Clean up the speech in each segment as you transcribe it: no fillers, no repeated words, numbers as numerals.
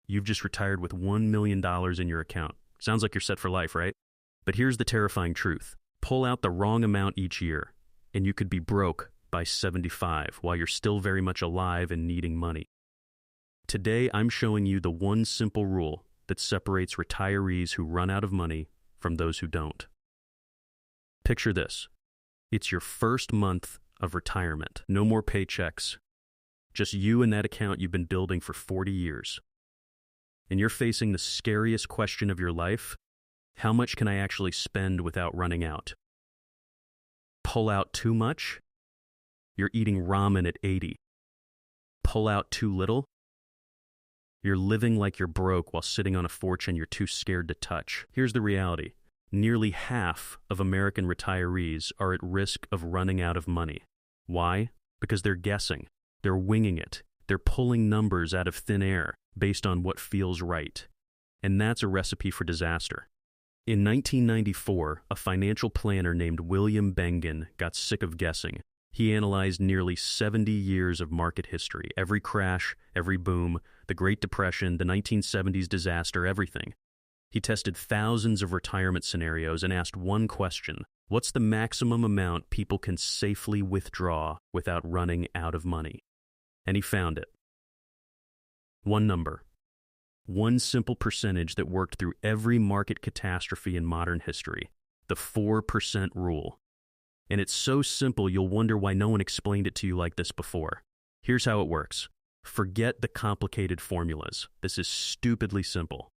you've just retired with $1 million in your account. Sounds like you're set for life, right? But here's the terrifying truth. Pull out the wrong amount each year, and you could be broke by 75 while you're still very much alive and needing money. Today, I'm showing you the one simple rule that separates retirees who run out of money from those who don't. Picture this. It's your first month of retirement. No more paychecks. Just you and that account you've been building for 40 years. And you're facing the scariest question of your life. How much can I actually spend without running out? Pull out too much? You're eating ramen at 80. Pull out too little? You're living like you're broke while sitting on a fortune you're too scared to touch. Here's the reality. Nearly half of American retirees are at risk of running out of money. Why? Because they're guessing. They're winging it. They're pulling numbers out of thin air based on what feels right. And that's a recipe for disaster. In 1994, a financial planner named William Bengen got sick of guessing. He analyzed nearly 70 years of market history, every crash, every boom, the Great Depression, the 1970s disaster, everything. He tested thousands of retirement scenarios and asked one question: what's the maximum amount people can safely withdraw without running out of money? And he found it. One number. One simple percentage that worked through every market catastrophe in modern history. The 4% rule. And it's so simple you'll wonder why no one explained it to you like this before. Here's how it works. Forget the complicated formulas. This is stupidly simple.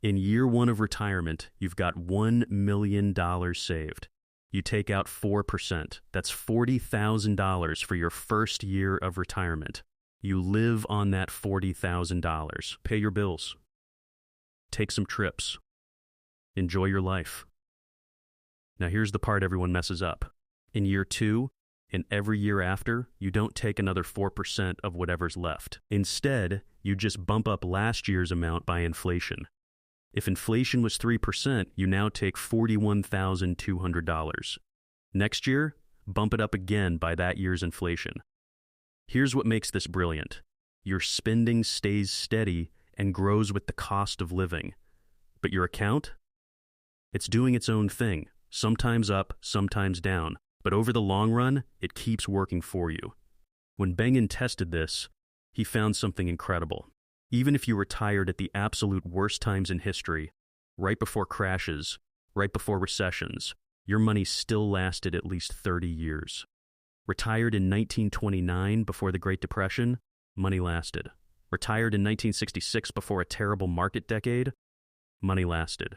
In year one of retirement, you've got $1 million saved. You take out 4%. That's $40,000 for your first year of retirement. You live on that $40,000. Pay your bills. Take some trips. Enjoy your life. Now here's the part everyone messes up. In year two, and every year after, you don't take another 4% of whatever's left. Instead, you just bump up last year's amount by inflation. If inflation was 3%, you now take $41,200. Next year, bump it up again by that year's inflation. Here's what makes this brilliant. Your spending stays steady and grows with the cost of living. But your account? It's doing its own thing, sometimes up, sometimes down. But over the long run, it keeps working for you. When Bengen tested this, he found something incredible. Even if you retired at the absolute worst times in history, right before crashes, right before recessions, your money still lasted at least 30 years. Retired in 1929 before the Great Depression, money lasted. Retired in 1966 before a terrible market decade, money lasted.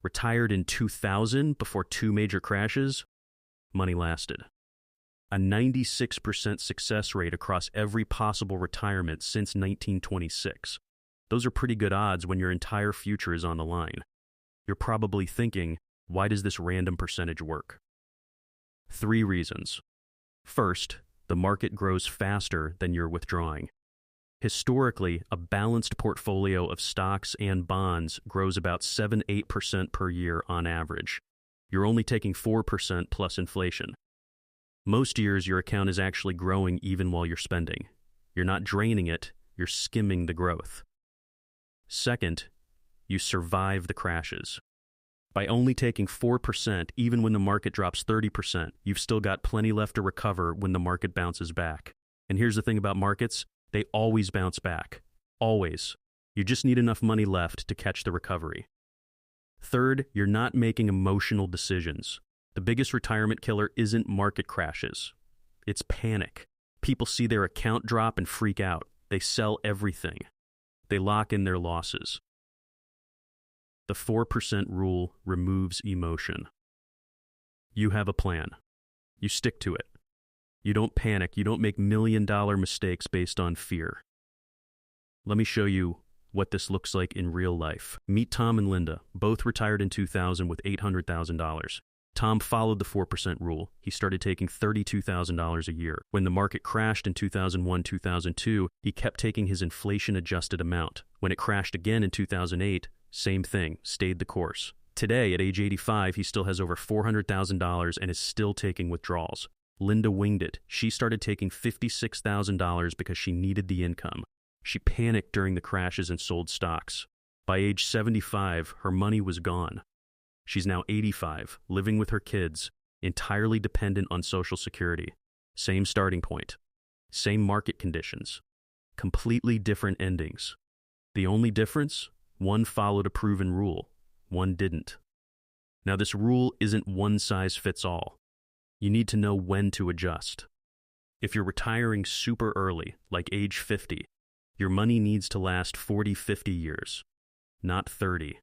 Retired in 2000 before two major crashes, money lasted. A 96% success rate across every possible retirement since 1926. Those are pretty good odds when your entire future is on the line. You're probably thinking, why does this random percentage work? 3 reasons. First, the market grows faster than you're withdrawing. Historically, a balanced portfolio of stocks and bonds grows about 7-8% per year on average. You're only taking 4% plus inflation. Most years, your account is actually growing even while you're spending. You're not draining it, you're skimming the growth. Second, you survive the crashes. By only taking 4%, even when the market drops 30%, you've still got plenty left to recover when the market bounces back. And here's the thing about markets, they always bounce back. Always. You just need enough money left to catch the recovery. Third, you're not making emotional decisions. The biggest retirement killer isn't market crashes. It's panic. People see their account drop and freak out. They sell everything. They lock in their losses. The 4% rule removes emotion. You have a plan. You stick to it. You don't panic. You don't make million-dollar mistakes based on fear. Let me show you what this looks like in real life. Meet Tom and Linda, both retired in 2000 with $800,000. Tom followed the 4% rule. He started taking $32,000 a year. When the market crashed in 2001-2002, he kept taking his inflation-adjusted amount. When it crashed again in 2008, same thing, stayed the course. Today, at age 85, he still has over $400,000 and is still taking withdrawals. Linda winged it. She started taking $56,000 because she needed the income. She panicked during the crashes and sold stocks. By age 75, her money was gone. She's now 85, living with her kids, entirely dependent on Social Security. Same starting point. Same market conditions. Completely different endings. The only difference? One followed a proven rule. One didn't. Now, this rule isn't one size fits all. You need to know when to adjust. If you're retiring super early, like age 50, your money needs to last 40, 50 years, not 30.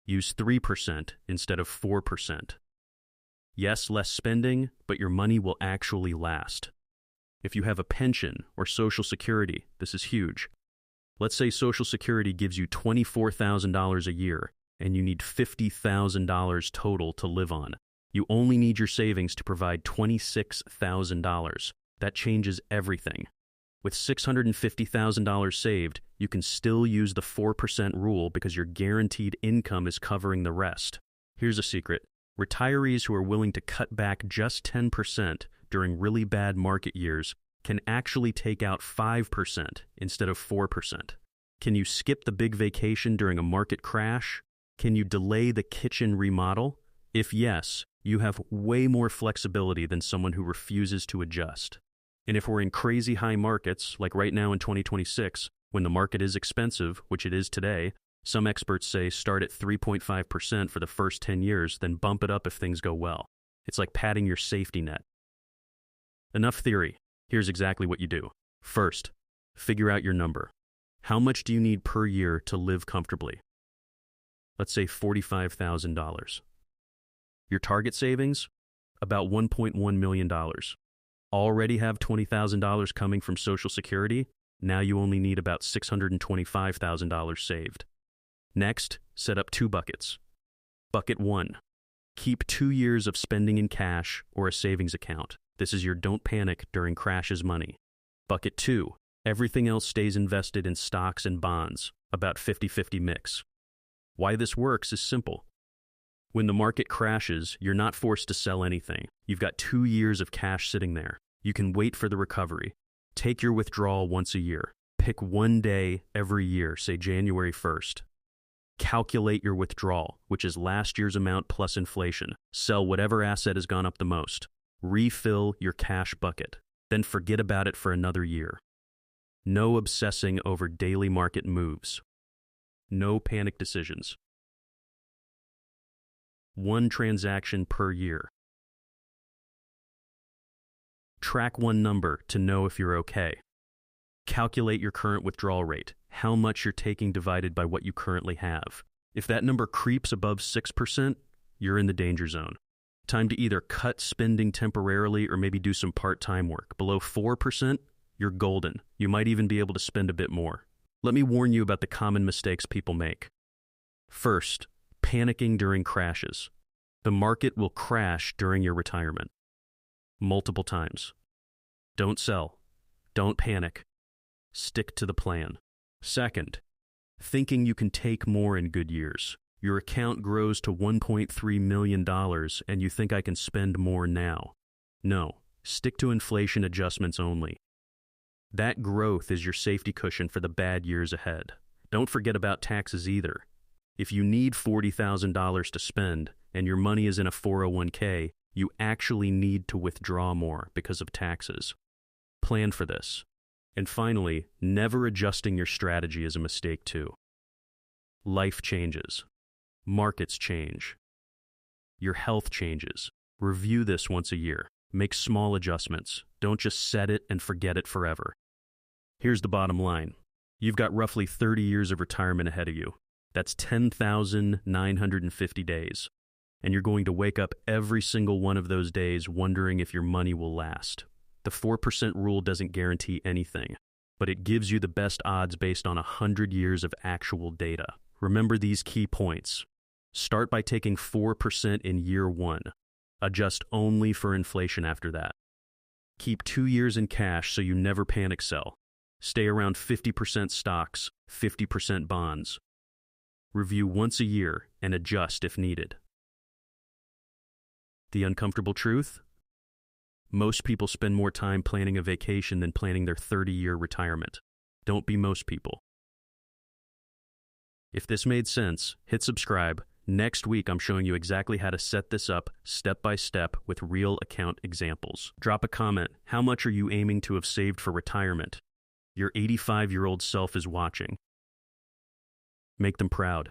Use 3% instead of 4%. Yes, less spending, but your money will actually last. If you have a pension or Social Security, this is huge. Let's say Social Security gives you $24,000 a year, and you need $50,000 total to live on. You only need your savings to provide $26,000. That changes everything. With $650,000 saved, you can still use the 4% rule because your guaranteed income is covering the rest. Here's a secret. Retirees who are willing to cut back just 10% during really bad market years can actually take out 5% instead of 4%. Can you skip the big vacation during a market crash? Can you delay the kitchen remodel? If yes, you have way more flexibility than someone who refuses to adjust. And if we're in crazy high markets, like right now in 2026, when the market is expensive, which it is today, some experts say start at 3.5% for the first 10 years, then bump it up if things go well. It's like padding your safety net. Enough theory. Here's exactly what you do. First, figure out your number. How much do you need per year to live comfortably? Let's say $45,000. Your target savings? About $1.1 million. Already have $20,000 coming from Social Security? Now you only need about $625,000 saved. Next, set up 2 buckets. Bucket 1. Keep 2 years of spending in cash or a savings account. This is your don't panic during crashes money. Bucket 2. Everything else stays invested in stocks and bonds, about 50-50 mix. Why this works is simple. When the market crashes, you're not forced to sell anything. You've got 2 years of cash sitting there. You can wait for the recovery. Take your withdrawal once a year. Pick one day every year, say January 1st. Calculate your withdrawal, which is last year's amount plus inflation. Sell whatever asset has gone up the most. Refill your cash bucket. Then forget about it for another year. No obsessing over daily market moves. No panic decisions. 1 transaction per year. Track one number to know if you're okay. Calculate your current withdrawal rate, how much you're taking divided by what you currently have. If that number creeps above 6%, you're in the danger zone. Time to either cut spending temporarily or maybe do some part-time work. Below 4%, you're golden. You might even be able to spend a bit more. Let me warn you about the common mistakes people make. First, panicking during crashes. The market will crash during your retirement. Multiple times. Don't sell. Don't panic. Stick to the plan. Second, thinking you can take more in good years. Your account grows to $1.3 million and you think I can spend more now. No, stick to inflation adjustments only. That growth is your safety cushion for the bad years ahead. Don't forget about taxes either. If you need $40,000 to spend and your money is in a 401k, you actually need to withdraw more because of taxes. Plan for this. And finally, never adjusting your strategy is a mistake too. Life changes. Markets change. Your health changes. Review this once a year. Make small adjustments. Don't just set it and forget it forever. Here's the bottom line. You've got roughly 30 years of retirement ahead of you. That's 10,950 days. And you're going to wake up every single one of those days wondering if your money will last. The 4% rule doesn't guarantee anything, but it gives you the best odds based on 100 years of actual data. Remember these key points. Start by taking 4% in year 1. Adjust only for inflation after that. Keep 2 years in cash so you never panic sell. Stay around 50% stocks, 50% bonds. Review once a year and adjust if needed. The uncomfortable truth? Most people spend more time planning a vacation than planning their 30-year retirement. Don't be most people. If this made sense, hit subscribe. Next week, I'm showing you exactly how to set this up step by step with real account examples. Drop a comment. How much are you aiming to have saved for retirement? Your 85-year-old self is watching. Make them proud.